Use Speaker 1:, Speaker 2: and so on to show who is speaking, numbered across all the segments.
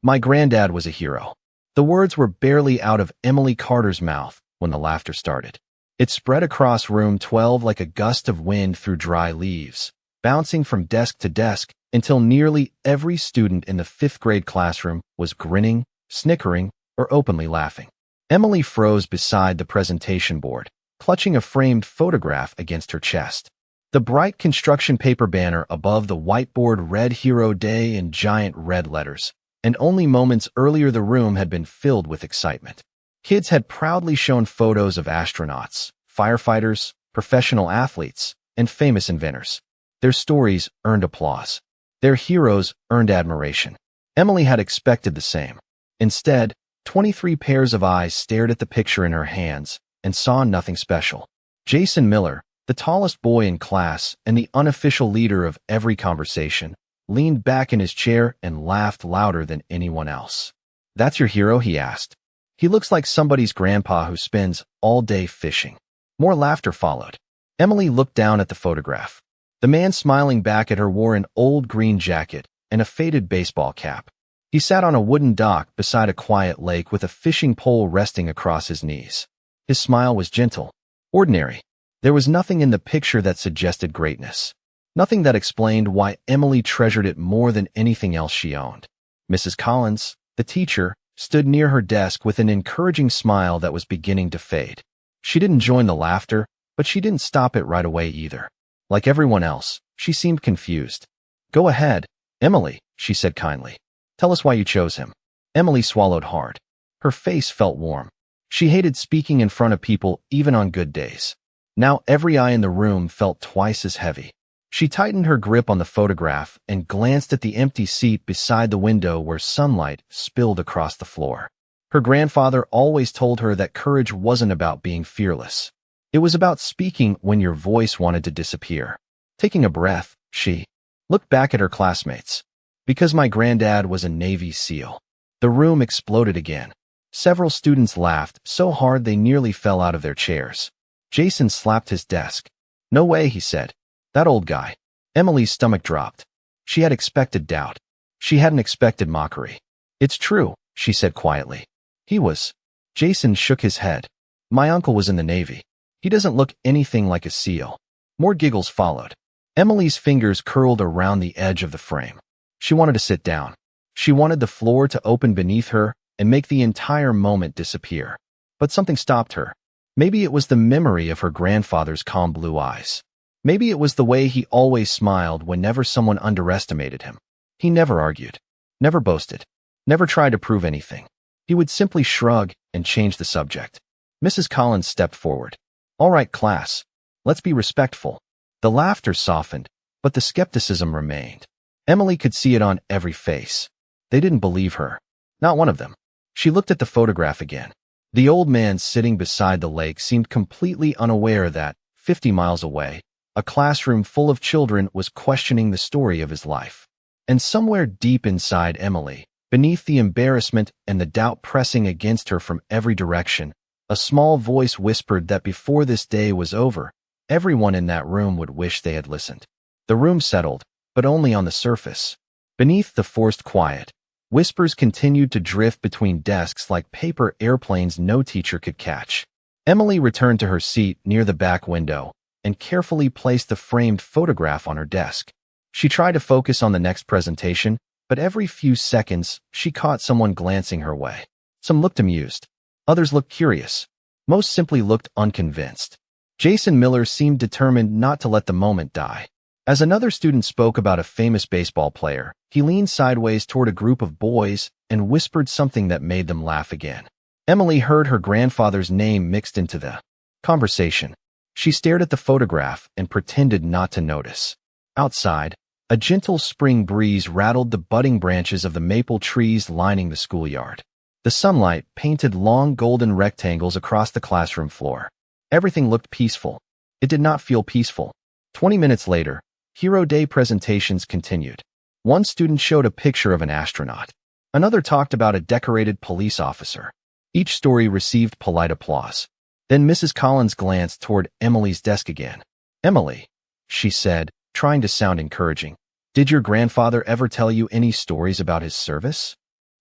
Speaker 1: My granddad was a hero. The words were barely out of Emily Carter's mouth when the laughter started. It spread across room 12 like a gust of wind through dry leaves, bouncing from desk to desk until nearly every student in the fifth-grade classroom was grinning, snickering, or openly laughing. Emily froze beside the presentation board, clutching a framed photograph against her chest. The bright construction paper banner above the whiteboard read Hero Day in giant red letters, and only moments earlier the room had been filled with excitement. Kids had proudly shown photos of astronauts, firefighters, professional athletes, and famous inventors. Their stories earned applause. Their heroes earned admiration. Emily had expected the same. Instead, 23 pairs of eyes stared at the picture in her hands and saw nothing special. Jason Miller, the tallest boy in class and the unofficial leader of every conversation, leaned back in his chair and laughed louder than anyone else. "That's your hero?" he asked. "He looks like somebody's grandpa who spends all day fishing." More laughter followed. Emily looked down at the photograph. The man smiling back at her wore an old green jacket and a faded baseball cap. He sat on a wooden dock beside a quiet lake with a fishing pole resting across his knees. His smile was gentle, ordinary. There was nothing in the picture that suggested greatness. Nothing that explained why Emily treasured it more than anything else she owned. Mrs. Collins, the teacher, stood near her desk with an encouraging smile that was beginning to fade. She didn't join the laughter, but she didn't stop it right away either. Like everyone else, she seemed confused. "Go ahead, Emily," she said kindly. "Tell us why you chose him." Emily swallowed hard. Her face felt warm. She hated speaking in front of people even on good days. Now every eye in the room felt twice as heavy. She tightened her grip on the photograph and glanced at the empty seat beside the window where sunlight spilled across the floor. Her grandfather always told her that courage wasn't about being fearless. It was about speaking when your voice wanted to disappear. Taking a breath, she looked back at her classmates. "Because my granddad was a Navy SEAL." The room exploded again. Several students laughed so hard they nearly fell out of their chairs. Jason slapped his desk. "No way," he said. "That old guy." Emily's stomach dropped. She had expected doubt. She hadn't expected mockery. "It's true," she said quietly. "He was." Jason shook his head. "My uncle was in the Navy. He doesn't look anything like a SEAL." More giggles followed. Emily's fingers curled around the edge of the frame. She wanted to sit down. She wanted the floor to open beneath her and make the entire moment disappear. But something stopped her. Maybe it was the memory of her grandfather's calm blue eyes. Maybe it was the way he always smiled whenever someone underestimated him. He never argued, never boasted, never tried to prove anything. He would simply shrug and change the subject. Mrs. Collins stepped forward. "All right, class. Let's be respectful." The laughter softened, but the skepticism remained. Emily could see it on every face. They didn't believe her. Not one of them. She looked at the photograph again. The old man sitting beside the lake seemed completely unaware that, 50 miles away, a classroom full of children was questioning the story of his life. And somewhere deep inside Emily, beneath the embarrassment and the doubt pressing against her from every direction, a small voice whispered that before this day was over, everyone in that room would wish they had listened. The room settled, but only on the surface. Beneath the forced quiet, whispers continued to drift between desks like paper airplanes no teacher could catch. Emily returned to her seat near the back window and carefully placed the framed photograph on her desk. She tried to focus on the next presentation, but every few seconds she caught someone glancing her way. Some looked amused. Others looked curious. Most simply looked unconvinced. Jason Miller seemed determined not to let the moment die. As another student spoke about a famous baseball player, he leaned sideways toward a group of boys and whispered something that made them laugh again. Emily heard her grandfather's name mixed into the conversation. She stared at the photograph and pretended not to notice. Outside, a gentle spring breeze rattled the budding branches of the maple trees lining the schoolyard. The sunlight painted long golden rectangles across the classroom floor. Everything looked peaceful. It did not feel peaceful. 20 minutes later, Hero Day presentations continued. One student showed a picture of an astronaut. Another talked about a decorated police officer. Each story received polite applause. Then Mrs. Collins glanced toward Emily's desk again. "Emily," she said, trying to sound encouraging, "did your grandfather ever tell you any stories about his service?"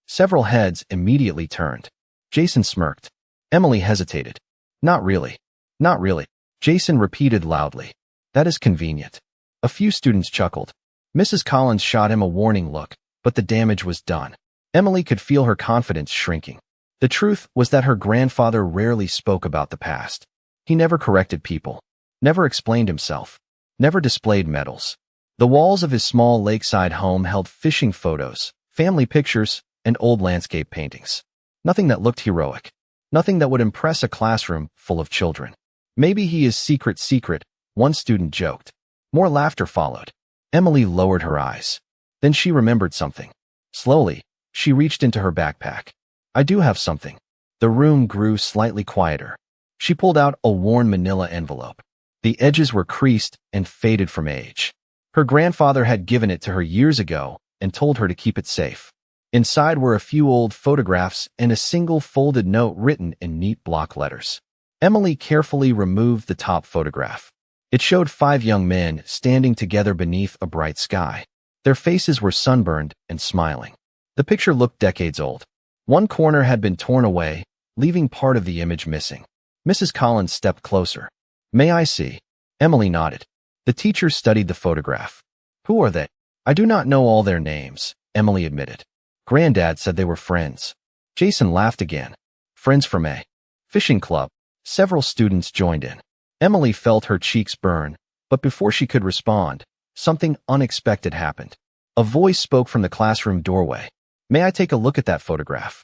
Speaker 1: Several heads immediately turned. Jason smirked. Emily hesitated. Not really. Not really. Jason repeated loudly. That is convenient. A few students chuckled. Mrs. Collins shot him a warning look, but the damage was done. Emily could feel her confidence shrinking. The truth was that her grandfather rarely spoke about the past. He never corrected people, never explained himself, never displayed medals. The walls of his small lakeside home held fishing photos, family pictures, and old landscape paintings. Nothing that looked heroic. Nothing that would impress a classroom full of children. Maybe he is secret, one student joked. More laughter followed. Emily lowered her eyes. Then she remembered something. Slowly, she reached into her backpack. I do have something. The room grew slightly quieter. She pulled out a worn manila envelope. The edges were creased and faded from age. Her grandfather had given it to her years ago and told her to keep it safe. Inside were a few old photographs and a single folded note written in neat block letters. Emily carefully removed the top photograph. It showed 5 young men standing together beneath a bright sky. Their faces were sunburned and smiling. The picture looked decades old. One corner had been torn away, leaving part of the image missing. Mrs. Collins stepped closer. May I see? Emily nodded. The teacher studied the photograph. Who are they? I do not know all their names, Emily admitted. Grandad said they were friends. Jason laughed again. Friends from a fishing club. Several students joined in. Emily felt her cheeks burn, but before she could respond, something unexpected happened. A voice spoke from the classroom doorway. May I take a look at that photograph?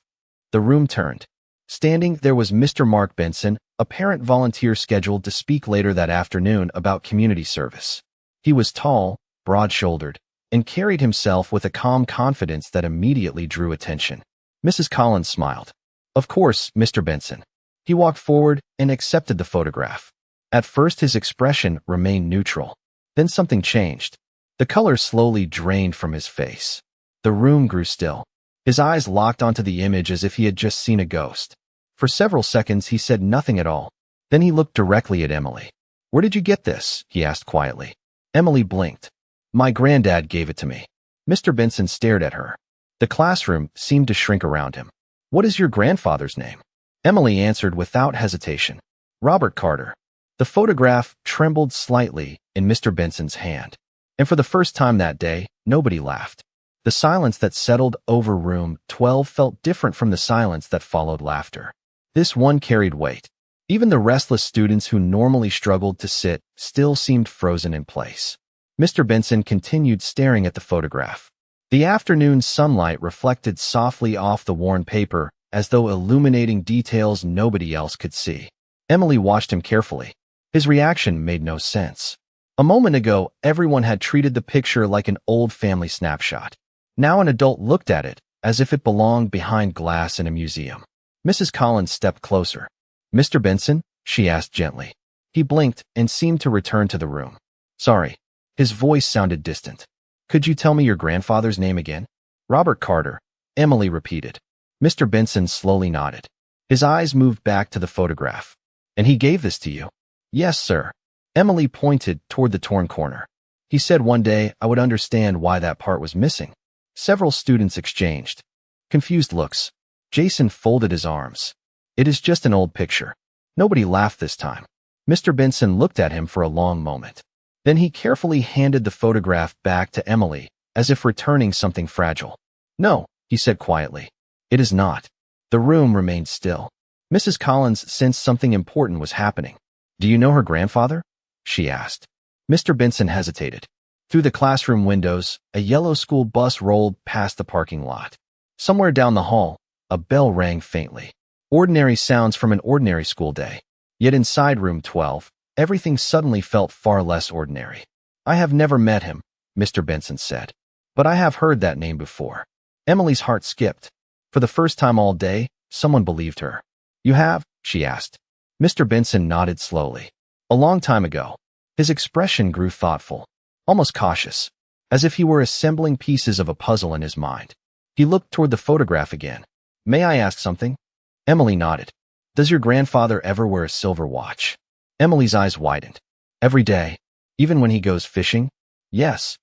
Speaker 1: The room turned. Standing there was Mr. Mark Benson, a parent volunteer scheduled to speak later that afternoon about community service. He was tall, broad-shouldered, and carried himself with a calm confidence that immediately drew attention. Mrs. Collins smiled. Of course, Mr. Benson. He walked forward and accepted the photograph. At first his expression remained neutral. Then something changed. The color slowly drained from his face. The room grew still. His eyes locked onto the image as if he had just seen a ghost. For several seconds he said nothing at all. Then he looked directly at Emily. Where did you get this? He asked quietly. Emily blinked. My granddad gave it to me. Mr. Benson stared at her. The classroom seemed to shrink around him. What is your grandfather's name? Emily answered without hesitation. Robert Carter. The photograph trembled slightly in Mr. Benson's hand. And for the first time that day, nobody laughed. The silence that settled over room 12 felt different from the silence that followed laughter. This one carried weight. Even the restless students who normally struggled to sit still seemed frozen in place. Mr. Benson continued staring at the photograph. The afternoon sunlight reflected softly off the worn paper, as though illuminating details nobody else could see. Emily watched him carefully. His reaction made no sense. A moment ago, everyone had treated the picture like an old family snapshot. Now an adult looked at it, as if it belonged behind glass in a museum. Mrs. Collins stepped closer. Mr. Benson? She asked gently. He blinked and seemed to return to the room. Sorry. His voice sounded distant. Could you tell me your grandfather's name again? Robert Carter, Emily repeated. Mr. Benson slowly nodded. His eyes moved back to the photograph. And he gave this to you? Yes, sir. Emily pointed toward the torn corner. He said one day I would understand why that part was missing. Several students exchanged confused looks. Jason folded his arms. It is just an old picture. Nobody laughed this time. Mr. Benson looked at him for a long moment. Then he carefully handed the photograph back to Emily, as if returning something fragile. No, he said quietly. It is not. The room remained still. Mrs. Collins sensed something important was happening. Do you know her grandfather? She asked. Mr. Benson hesitated. Through the classroom windows, a yellow school bus rolled past the parking lot. Somewhere down the hall, a bell rang faintly. Ordinary sounds from an ordinary school day. Yet inside room 12, everything suddenly felt far less ordinary. I have never met him, Mr. Benson said. But I have heard that name before. Emily's heart skipped. For the first time all day, someone believed her. You have? She asked. Mr. Benson nodded slowly. A long time ago. His expression grew thoughtful, almost cautious, as if he were assembling pieces of a puzzle in his mind. He looked toward the photograph again. May I ask something? Emily nodded. Does your grandfather ever wear a silver watch? Emily's eyes widened. Every day, even when he goes fishing? Yes.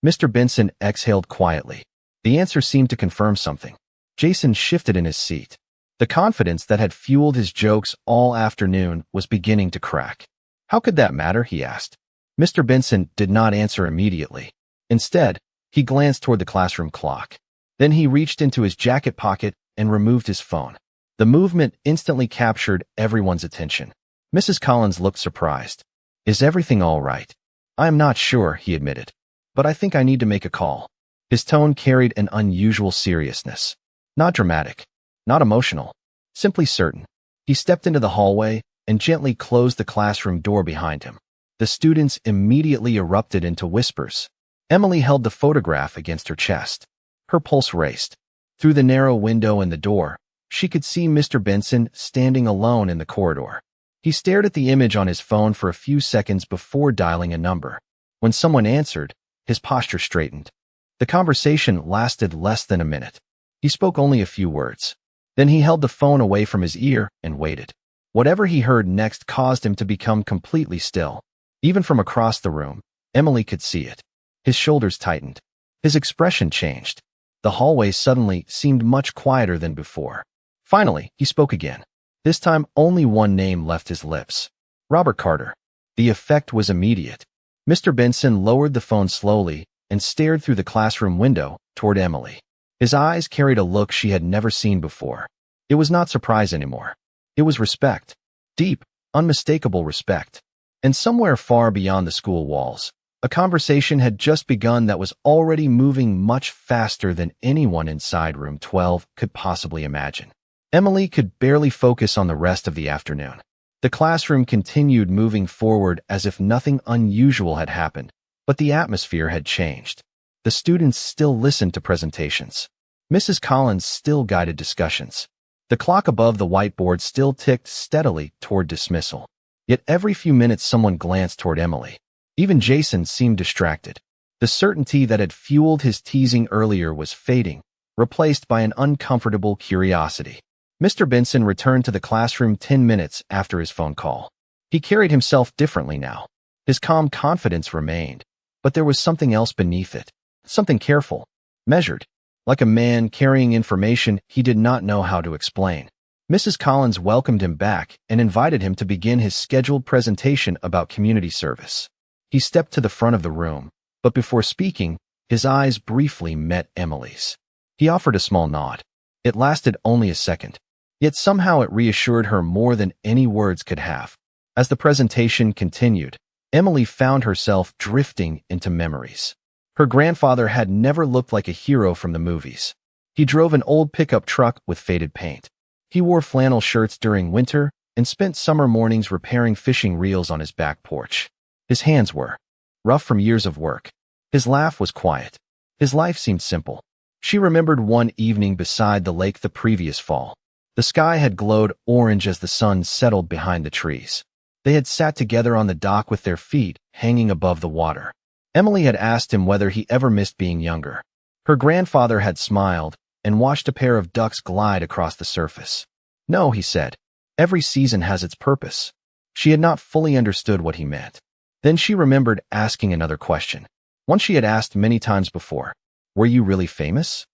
Speaker 1: Mr. Benson exhaled quietly. The answer seemed to confirm something. Jason shifted in his seat. The confidence that had fueled his jokes all afternoon was beginning to crack. How could that matter? He asked. Mr. Benson did not answer immediately. Instead, he glanced toward the classroom clock. Then he reached into his jacket pocket and removed his phone. The movement instantly captured everyone's attention. Mrs. Collins looked surprised. Is everything all right? I am not sure, he admitted. But I think I need to make a call. His tone carried an unusual seriousness. Not dramatic. Not emotional. Simply certain. He stepped into the hallway and gently closed the classroom door behind him. The students immediately erupted into whispers. Emily held the photograph against her chest. Her pulse raced. Through the narrow window in the door, she could see Mr. Benson standing alone in the corridor. He stared at the image on his phone for a few seconds before dialing a number. When someone answered, his posture straightened. The conversation lasted less than a minute. He spoke only a few words. Then he held the phone away from his ear and waited. Whatever he heard next caused him to become completely still. Even from across the room, Emily could see it. His shoulders tightened. His expression changed. The hallway suddenly seemed much quieter than before. Finally, he spoke again. This time, only one name left his lips. Robert Carter. The effect was immediate. Mr. Benson lowered the phone slowly and stared through the classroom window toward Emily. His eyes carried a look she had never seen before. It was not surprise anymore. It was respect. Deep, unmistakable respect. And somewhere far beyond the school walls, a conversation had just begun that was already moving much faster than anyone inside room 12 could possibly imagine. Emily could barely focus on the rest of the afternoon. The classroom continued moving forward as if nothing unusual had happened, but the atmosphere had changed. The students still listened to presentations. Mrs. Collins still guided discussions. The clock above the whiteboard still ticked steadily toward dismissal. Yet every few minutes someone glanced toward Emily. Even Jason seemed distracted. The certainty that had fueled his teasing earlier was fading, replaced by an uncomfortable curiosity. Mr. Benson returned to the classroom 10 minutes after his phone call. He carried himself differently now. His calm confidence remained, but there was something else beneath it. Something careful, measured, like a man carrying information he did not know how to explain. Mrs. Collins welcomed him back and invited him to begin his scheduled presentation about community service. He stepped to the front of the room, but before speaking, his eyes briefly met Emily's. He offered a small nod. It lasted only a second, yet somehow it reassured her more than any words could have. As the presentation continued, Emily found herself drifting into memories. Her grandfather had never looked like a hero from the movies. He drove an old pickup truck with faded paint. He wore flannel shirts during winter and spent summer mornings repairing fishing reels on his back porch. His hands were rough from years of work. His laugh was quiet. His life seemed simple. She remembered one evening beside the lake the previous fall. The sky had glowed orange as the sun settled behind the trees. They had sat together on the dock with their feet hanging above the water. Emily had asked him whether he ever missed being younger. Her grandfather had smiled and watched a pair of ducks glide across the surface. No, he said. Every season has its purpose. She had not fully understood what he meant. Then she remembered asking another question. One she had asked many times before. Were you really famous?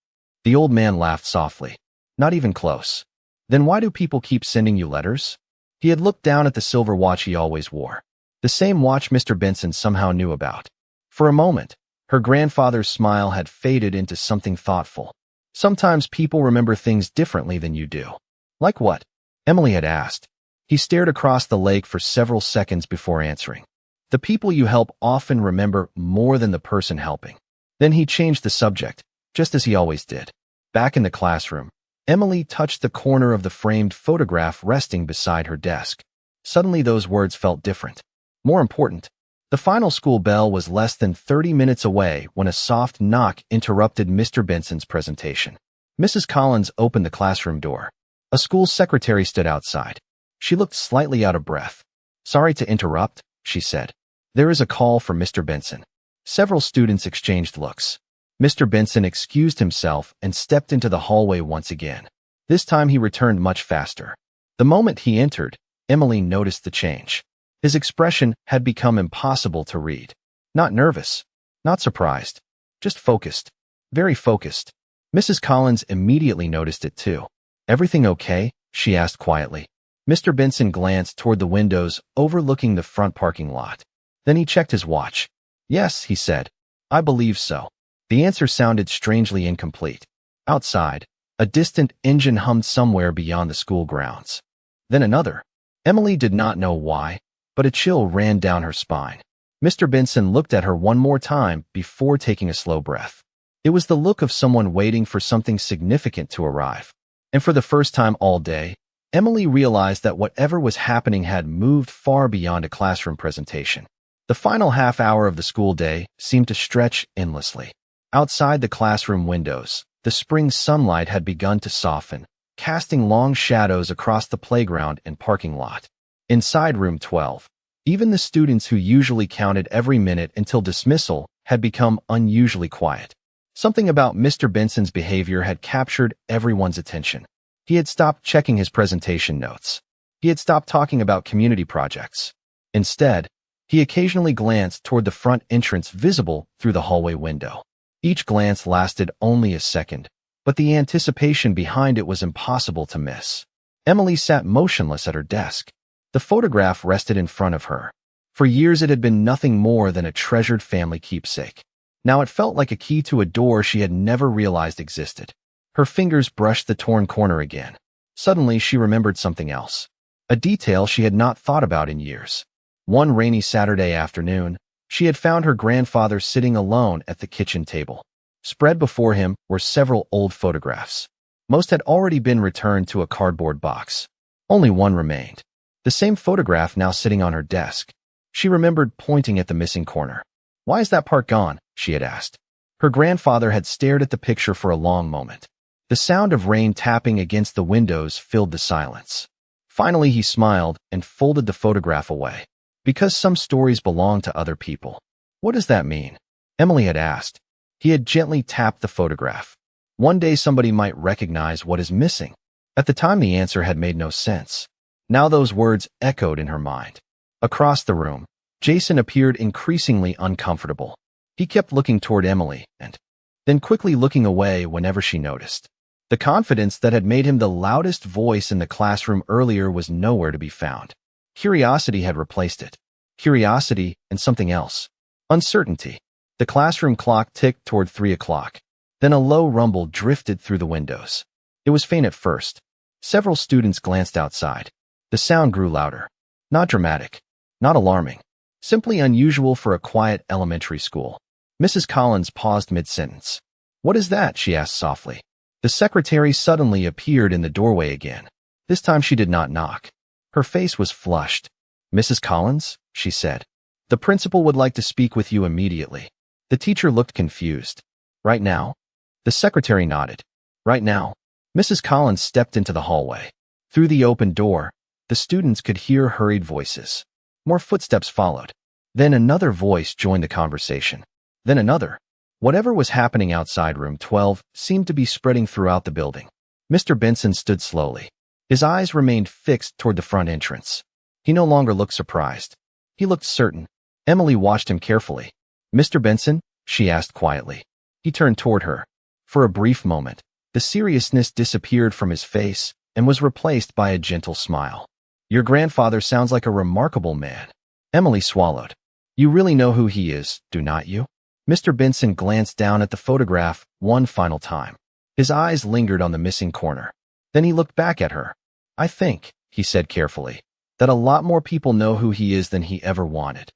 Speaker 1: The old man laughed softly. Not even close. Then why do people keep sending you letters? He had looked down at the silver watch he always wore. The same watch Mr. Benson somehow knew about. For a moment, her grandfather's smile had faded into something thoughtful. Sometimes people remember things differently than you do. Like what? Emily had asked. He stared across the lake for several seconds before answering. The people you help often remember more than the person helping. Then he changed the subject, just as he always did. Back in the classroom, Emily touched the corner of the framed photograph resting beside her desk. Suddenly those words felt different. More important, the final school bell was less than 30 minutes away when a soft knock interrupted Mr. Benson's presentation. Mrs. Collins opened the classroom door. A school secretary stood outside. She looked slightly out of breath. Sorry to interrupt, she said. There is a call for Mr. Benson. Several students exchanged looks. Mr. Benson excused himself and stepped into the hallway once again. This time he returned much faster. The moment he entered, Emily noticed the change. His expression had become impossible to read. Not nervous, not surprised, just focused, very focused. Mrs. Collins immediately noticed it too. "Everything okay?" she asked quietly. Mr. Benson glanced toward the windows overlooking the front parking lot. Then he checked his watch. "Yes," he said. "I believe so." The answer sounded strangely incomplete. Outside, a distant engine hummed somewhere beyond the school grounds. Then another. Emily did not know why, but a chill ran down her spine. Mr. Benson looked at her one more time before taking a slow breath. It was the look of someone waiting for something significant to arrive. And for the first time all day, Emily realized that whatever was happening had moved far beyond a classroom presentation. The final half hour of the school day seemed to stretch endlessly. Outside the classroom windows, the spring sunlight had begun to soften, casting long shadows across the playground and parking lot. Inside room 12, even the students who usually counted every minute until dismissal had become unusually quiet. Something about Mr. Benson's behavior had captured everyone's attention. He had stopped checking his presentation notes. He had stopped talking about community projects. Instead, he occasionally glanced toward the front entrance visible through the hallway window. Each glance lasted only a second, but the anticipation behind it was impossible to miss. Emily sat motionless at her desk. The photograph rested in front of her. For years it had been nothing more than a treasured family keepsake. Now it felt like a key to a door she had never realized existed. Her fingers brushed the torn corner again. Suddenly she remembered something else. A detail she had not thought about in years. One rainy Saturday afternoon, she had found her grandfather sitting alone at the kitchen table. Spread before him were several old photographs. Most had already been returned to a cardboard box. Only one remained. The same photograph now sitting on her desk. She remembered pointing at the missing corner. "Why is that part gone?" she had asked. Her grandfather had stared at the picture for a long moment. The sound of rain tapping against the windows filled the silence. Finally, he smiled and folded the photograph away. "Because some stories belong to other people." "What does that mean?" Emily had asked. He had gently tapped the photograph. "One day somebody might recognize what is missing." At the time, the answer had made no sense. Now those words echoed in her mind. Across the room, Jason appeared increasingly uncomfortable. He kept looking toward Emily and then quickly looking away whenever she noticed. The confidence that had made him the loudest voice in the classroom earlier was nowhere to be found. Curiosity had replaced it. Curiosity and something else. Uncertainty. The classroom clock ticked toward 3 o'clock. Then a low rumble drifted through the windows. It was faint at first. Several students glanced outside. The sound grew louder. Not dramatic. Not alarming. Simply unusual for a quiet elementary school. Mrs. Collins paused mid-sentence. "What is that?" she asked softly. The secretary suddenly appeared in the doorway again. This time she did not knock. Her face was flushed. "Mrs. Collins?" she said. "The principal would like to speak with you immediately." The teacher looked confused. "Right now?" The secretary nodded. "Right now." Mrs. Collins stepped into the hallway. Through the open door, the students could hear hurried voices. More footsteps followed. Then another voice joined the conversation. Then another. Whatever was happening outside room 12 seemed to be spreading throughout the building. Mr. Benson stood slowly. His eyes remained fixed toward the front entrance. He no longer looked surprised. He looked certain. Emily watched him carefully. "Mr. Benson?" she asked quietly. He turned toward her. For a brief moment, the seriousness disappeared from his face and was replaced by a gentle smile. "Your grandfather sounds like a remarkable man." Emily swallowed. "You really know who he is, do not you?" Mr. Benson glanced down at the photograph one final time. His eyes lingered on the missing corner. Then he looked back at her. "I think," he said carefully, "that a lot more people know who he is than he ever wanted."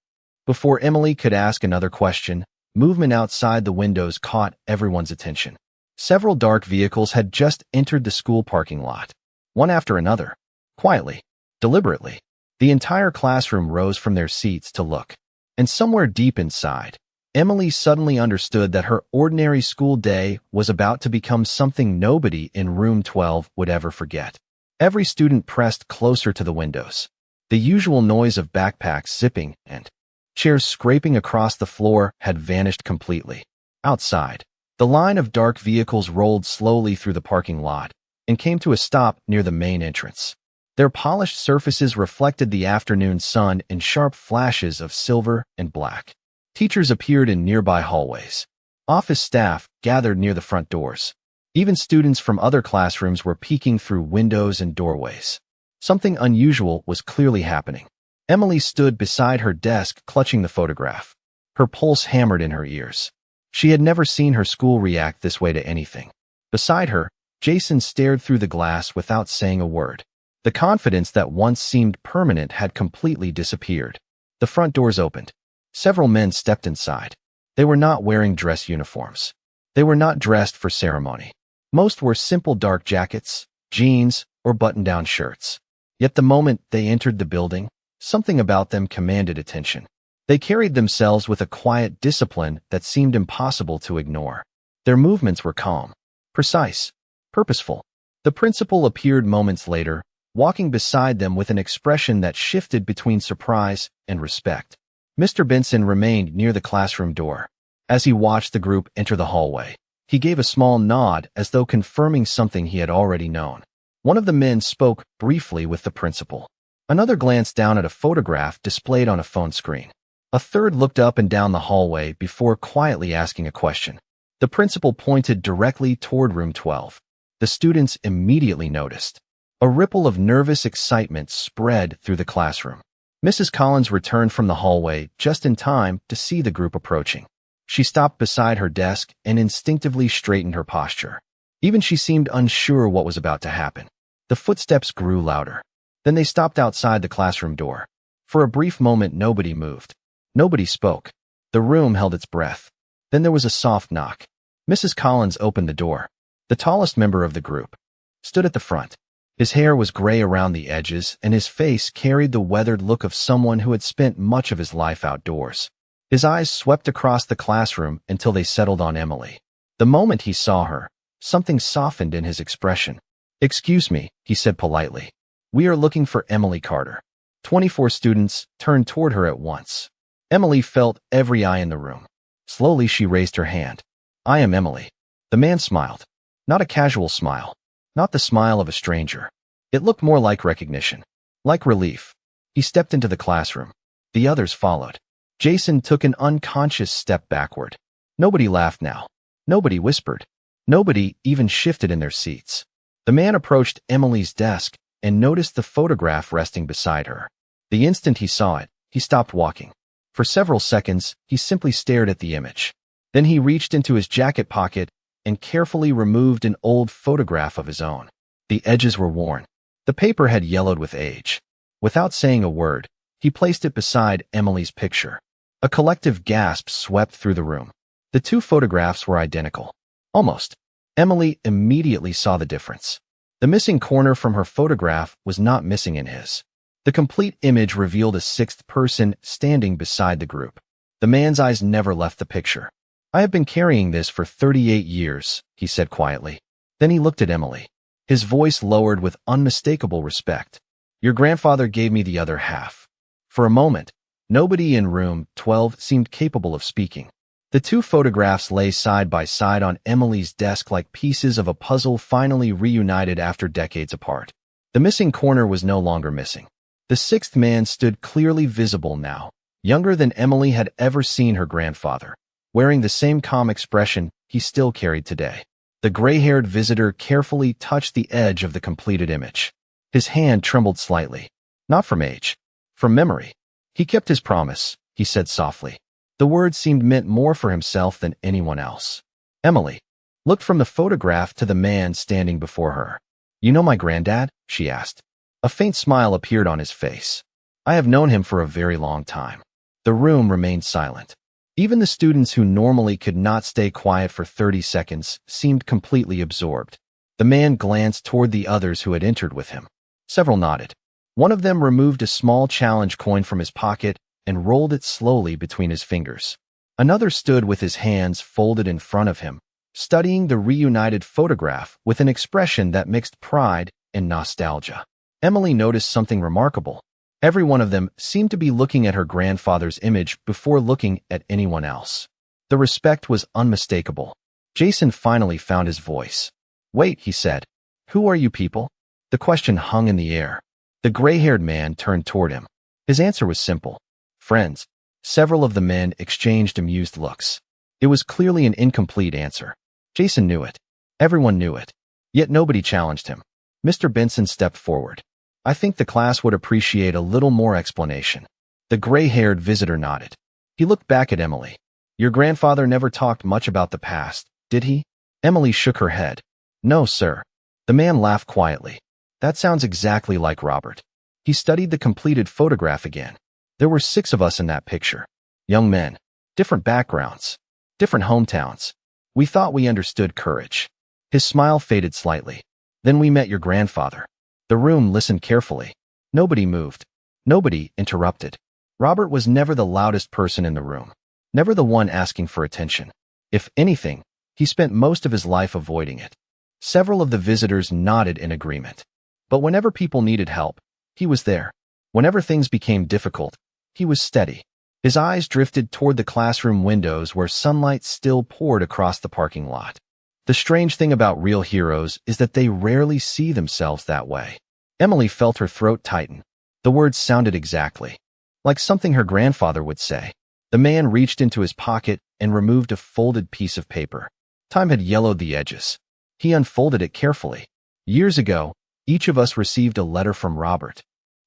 Speaker 1: Before Emily could ask another question, movement outside the windows caught everyone's attention. Several dark vehicles had just entered the school parking lot. One after another. Quietly. Deliberately. The entire classroom rose from their seats to look. And somewhere deep inside, Emily suddenly understood that her ordinary school day was about to become something nobody in room 12 would ever forget. Every student pressed closer to the windows. The usual noise of backpacks zipping and chairs scraping across the floor had vanished completely. Outside, the line of dark vehicles rolled slowly through the parking lot and came to a stop near the main entrance. Their polished surfaces reflected the afternoon sun in sharp flashes of silver and black. Teachers appeared in nearby hallways. Office staff gathered near the front doors. Even students from other classrooms were peeking through windows and doorways. Something unusual was clearly happening. Emily stood beside her desk, clutching the photograph. Her pulse hammered in her ears. She had never seen her school react this way to anything. Beside her, Jason stared through the glass without saying a word. The confidence that once seemed permanent had completely disappeared. The front doors opened. Several men stepped inside. They were not wearing dress uniforms. They were not dressed for ceremony. Most wore simple dark jackets, jeans, or button-down shirts. Yet the moment they entered the building, something about them commanded attention. They carried themselves with a quiet discipline that seemed impossible to ignore. Their movements were calm, precise, purposeful. The principal appeared moments later, walking beside them with an expression that shifted between surprise and respect. Mr. Benson remained near the classroom door. As he watched the group enter the hallway, he gave a small nod as though confirming something he had already known. One of the men spoke briefly with the principal. Another glanced down at a photograph displayed on a phone screen. A third looked up and down the hallway before quietly asking a question. The principal pointed directly toward room 12. The students immediately noticed. A ripple of nervous excitement spread through the classroom. Mrs. Collins returned from the hallway just in time to see the group approaching. She stopped beside her desk and instinctively straightened her posture. Even she seemed unsure what was about to happen. The footsteps grew louder. Then they stopped outside the classroom door. For a brief moment, nobody moved. Nobody spoke. The room held its breath. Then there was a soft knock. Mrs. Collins opened the door. The tallest member of the group stood at the front. His hair was gray around the edges, and his face carried the weathered look of someone who had spent much of his life outdoors. His eyes swept across the classroom until they settled on Emily. The moment he saw her, something softened in his expression. "Excuse me," he said politely. "We are looking for Emily Carter." 24 students turned toward her at once. Emily felt every eye in the room. Slowly she raised her hand. "I am Emily." The man smiled. Not a casual smile. Not the smile of a stranger. It looked more like recognition. Like relief. He stepped into the classroom. The others followed. Jason took an unconscious step backward. Nobody laughed now. Nobody whispered. Nobody even shifted in their seats. The man approached Emily's desk and noticed the photograph resting beside her. The instant he saw it, he stopped walking. For several seconds, he simply stared at the image. Then he reached into his jacket pocket and carefully removed an old photograph of his own. The edges were worn. The paper had yellowed with age. Without saying a word, he placed it beside Emily's picture. A collective gasp swept through the room. The two photographs were identical. Almost. Emily immediately saw the difference. The missing corner from her photograph was not missing in his. The complete image revealed a sixth person standing beside the group. The man's eyes never left the picture. "I have been carrying this for 38 years, he said quietly. Then he looked at Emily. His voice lowered with unmistakable respect. "Your grandfather gave me the other half." For a moment, nobody in room 12 seemed capable of speaking. The two photographs lay side by side on Emily's desk like pieces of a puzzle finally reunited after decades apart. The missing corner was no longer missing. The sixth man stood clearly visible now, younger than Emily had ever seen her grandfather, wearing the same calm expression he still carried today. The gray-haired visitor carefully touched the edge of the completed image. His hand trembled slightly. Not from age. From memory. "He kept his promise," he said softly. The words seemed meant more for himself than anyone else. Emily looked from the photograph to the man standing before her. "You know my granddad?" she asked. A faint smile appeared on his face. "I have known him for a very long time." The room remained silent. Even the students who normally could not stay quiet for 30 seconds seemed completely absorbed. The man glanced toward the others who had entered with him. Several nodded. One of them removed a small challenge coin from his pocket and rolled it slowly between his fingers. Another stood with his hands folded in front of him, studying the reunited photograph with an expression that mixed pride and nostalgia. Emily noticed something remarkable. Every one of them seemed to be looking at her grandfather's image before looking at anyone else. The respect was unmistakable. Jason finally found his voice. "Wait," he said. "Who are you people?" The question hung in the air. The gray-haired man turned toward him. His answer was simple. "Friends." Several of the men exchanged amused looks. It was clearly an incomplete answer. Jason knew it. Everyone knew it. Yet nobody challenged him. Mr. Benson stepped forward. I think the class would appreciate a little more explanation. The gray-haired visitor nodded. He looked back at Emily. Your grandfather never talked much about the past, did he? Emily shook her head. No, sir. The man laughed quietly. That sounds exactly like Robert. He studied the completed photograph again. There were 6 of us in that picture. Young men. Different backgrounds. Different hometowns. We thought we understood courage. His smile faded slightly. Then we met your grandfather. The room listened carefully. Nobody moved. Nobody interrupted. Robert was never the loudest person in the room. Never the one asking for attention. If anything, he spent most of his life avoiding it. Several of the visitors nodded in agreement. But whenever people needed help, he was there. Whenever things became difficult, he was steady. His eyes drifted toward the classroom windows where sunlight still poured across the parking lot. The strange thing about real heroes is that they rarely see themselves that way. Emily felt her throat tighten. The words sounded exactly like something her grandfather would say. The man reached into his pocket and removed a folded piece of paper. Time had yellowed the edges. He unfolded it carefully. Years ago, each of us received a letter from Robert.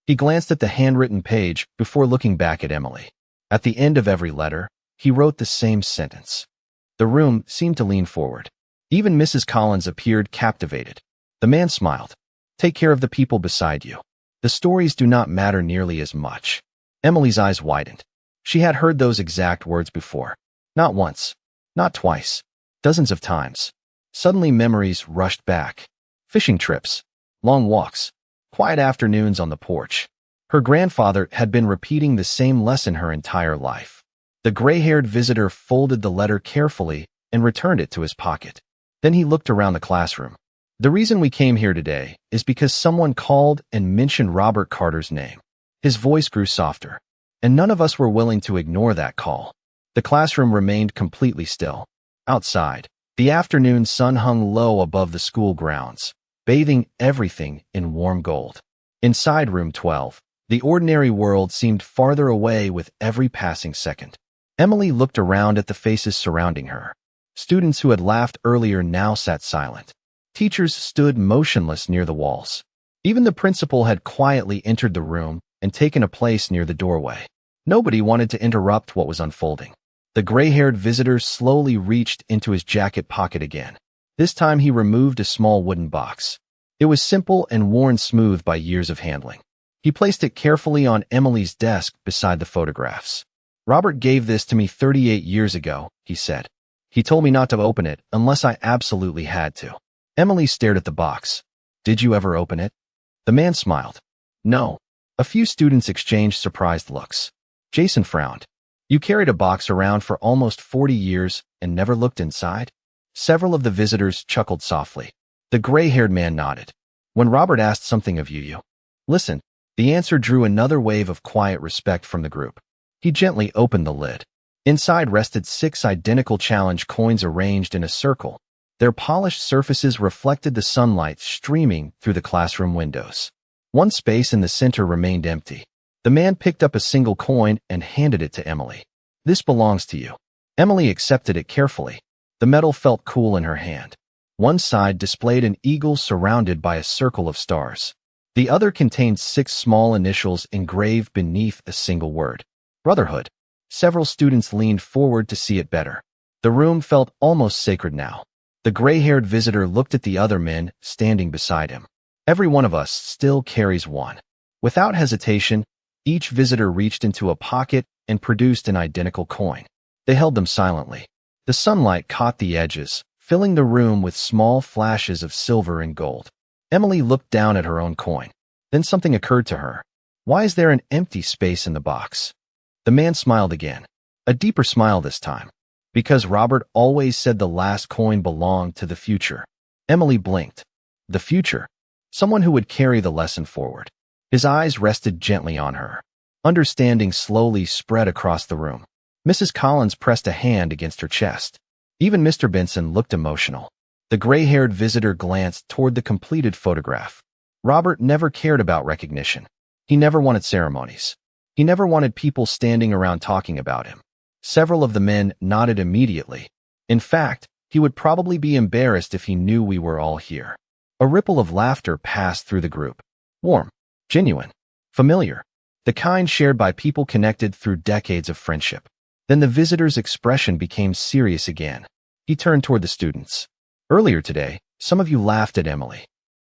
Speaker 1: He glanced at the handwritten page before looking back at Emily. At the end of every letter, he wrote the same sentence. The room seemed to lean forward. Even Mrs. Collins appeared captivated. The man smiled. Take care of the people beside you. The stories do not matter nearly as much. Emily's eyes widened. She had heard those exact words before. Not once. Not twice. Dozens of times. Suddenly memories rushed back. Fishing trips. Long walks. Quiet afternoons on the porch. Her grandfather had been repeating the same lesson her entire life. The gray-haired visitor folded the letter carefully and returned it to his pocket. Then he looked around the classroom. The reason we came here today is because someone called and mentioned Robert Carter's name. His voice grew softer, and none of us were willing to ignore that call. The classroom remained completely still. Outside, the afternoon sun hung low above the school grounds, bathing everything in warm gold. Inside room 12, the ordinary world seemed farther away with every passing second. Emily looked around at the faces surrounding her. Students who had laughed earlier now sat silent. Teachers stood motionless near the walls. Even the principal had quietly entered the room and taken a place near the doorway. Nobody wanted to interrupt what was unfolding. The gray-haired visitor slowly reached into his jacket pocket again. This time he removed a small wooden box. It was simple and worn smooth by years of handling. He placed it carefully on Emily's desk beside the photographs. Robert gave this to me 38 years ago, he said. He told me not to open it unless I absolutely had to. Emily stared at the box. Did you ever open it? The man smiled. No. A few students exchanged surprised looks. Jason frowned. You carried a box around for almost 40 years and never looked inside? Several of the visitors chuckled softly. The gray-haired man nodded. When Robert asked something of you listened. The answer drew another wave of quiet respect from the group. He gently opened the lid. Inside rested 6 identical challenge coins arranged in a circle. Their polished surfaces reflected the sunlight streaming through the classroom windows. One space in the center remained empty. The man picked up a single coin and handed it to Emily. This belongs to you. Emily accepted it carefully. The metal felt cool in her hand. One side displayed an eagle surrounded by a circle of stars. The other contained 6 small initials engraved beneath a single word. Brotherhood. Several students leaned forward to see it better. The room felt almost sacred now. The gray-haired visitor looked at the other men standing beside him. Every one of us still carries one. Without hesitation, each visitor reached into a pocket and produced an identical coin. They held them silently. The sunlight caught the edges, filling the room with small flashes of silver and gold. Emily looked down at her own coin. Then something occurred to her. Why is there an empty space in the box? The man smiled again. A deeper smile this time. Because Robert always said the last coin belonged to the future. Emily blinked. The future. Someone who would carry the lesson forward. His eyes rested gently on her. Understanding slowly spread across the room. Mrs. Collins pressed a hand against her chest. Even Mr. Benson looked emotional. The gray-haired visitor glanced toward the completed photograph. Robert never cared about recognition. He never wanted ceremonies. He never wanted people standing around talking about him. Several of the men nodded immediately. In fact, He would probably be embarrassed if he knew we were all here. A ripple of laughter passed through the group. Warm, genuine, familiar, the kind shared by people connected through decades of friendship. Then the visitor's expression became serious again. He turned toward the students. Earlier today, some of you laughed at Emily.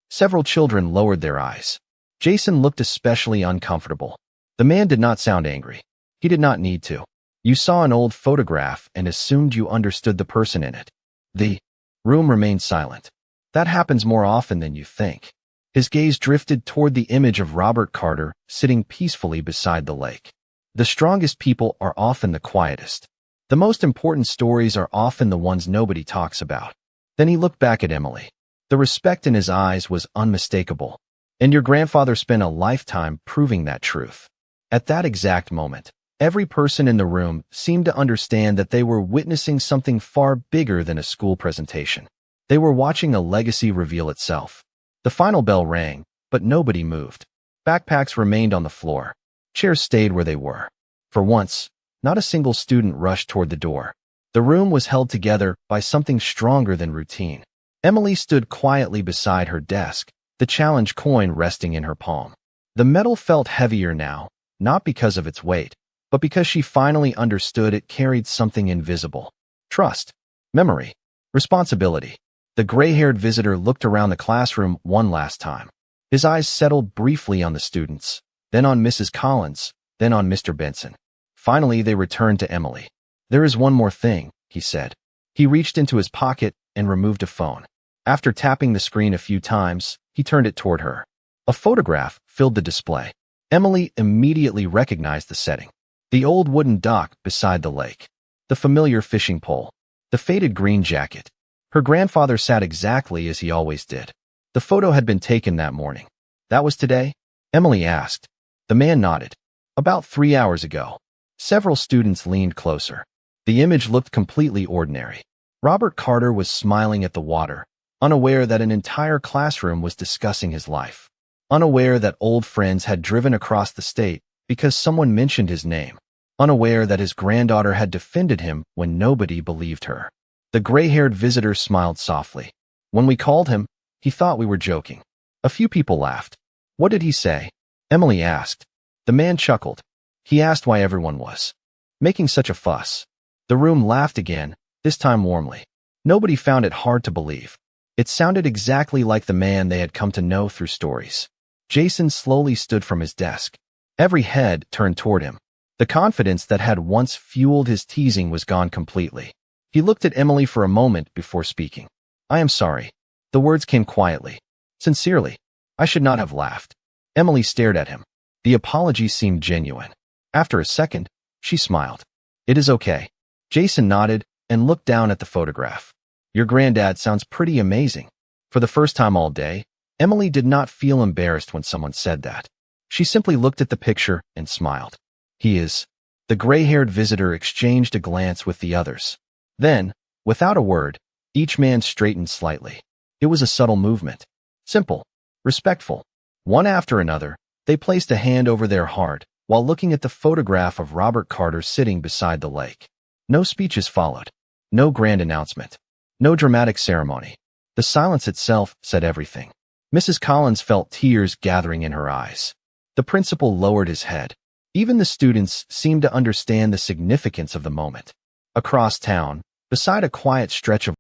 Speaker 1: Several children lowered their eyes. Jason looked especially uncomfortable. The man did not sound angry. He did not need to. You saw an old photograph and assumed you understood the person in it. The room remained silent. That happens more often than you think. His gaze drifted toward the image of Robert Carter sitting peacefully beside the lake. The strongest people are often the quietest. The most important stories are often the ones nobody talks about. Then he looked back at Emily. The respect in his eyes was unmistakable. And your grandfather spent a lifetime proving that truth. At that exact moment, every person in the room seemed to understand that they were witnessing something far bigger than a school presentation. They were watching a legacy reveal itself. The final bell rang, but nobody moved. Backpacks remained on the floor. Chairs stayed where they were. For once, not a single student rushed toward the door. The room was held together by something stronger than routine. Emily stood quietly beside her desk, the challenge coin resting in her palm. The metal felt heavier now, not because of its weight, but because she finally understood it carried something invisible. Trust, memory, responsibility. The gray-haired visitor looked around the classroom one last time. His eyes settled briefly on the students, then on Mrs. Collins, then on Mr. Benson. Finally, they returned to Emily. There is one more thing, he said. He reached into his pocket and removed a phone. After tapping the screen a few times, he turned it toward her. A photograph filled the display. Emily immediately recognized the setting. The old wooden dock beside the lake. The familiar fishing pole. The faded green jacket. Her grandfather sat exactly as he always did. The photo had been taken that morning. That was today? Emily asked. The man nodded. About 3 hours ago. Several students leaned closer. The image looked completely ordinary. Robert Carter was smiling at the water, unaware that an entire classroom was discussing his life. Unaware that old friends had driven across the state because someone mentioned his name. Unaware that his granddaughter had defended him when nobody believed her. The gray-haired visitor smiled softly. When we called him, he thought we were joking. A few people laughed. What did he say? Emily asked. The man chuckled. He asked why everyone was making such a fuss. The room laughed again, this time warmly. Nobody found it hard to believe. It sounded exactly like the man they had come to know through stories. Jason slowly stood from his desk. Every head turned toward him. The confidence that had once fueled his teasing was gone completely. He looked at Emily for a moment before speaking. I am sorry. The words came quietly. Sincerely. I should not have laughed. Emily stared at him. The apology seemed genuine. After a second, she smiled. It is okay. Jason nodded and looked down at the photograph. Your granddad sounds pretty amazing. For the first time all day, Emily did not feel embarrassed when someone said that. She simply looked at the picture and smiled. He is. The gray-haired visitor exchanged a glance with the others. Then, without a word, each man straightened slightly. It was a subtle movement. Simple. Respectful. One after another, they placed a hand over their heart while looking at the photograph of Robert Carter sitting beside the lake. No speeches followed. No grand announcement. No dramatic ceremony. The silence itself said everything. Mrs. Collins felt tears gathering in her eyes. The principal lowered his head. Even the students seemed to understand the significance of the moment. Across town, beside a quiet stretch of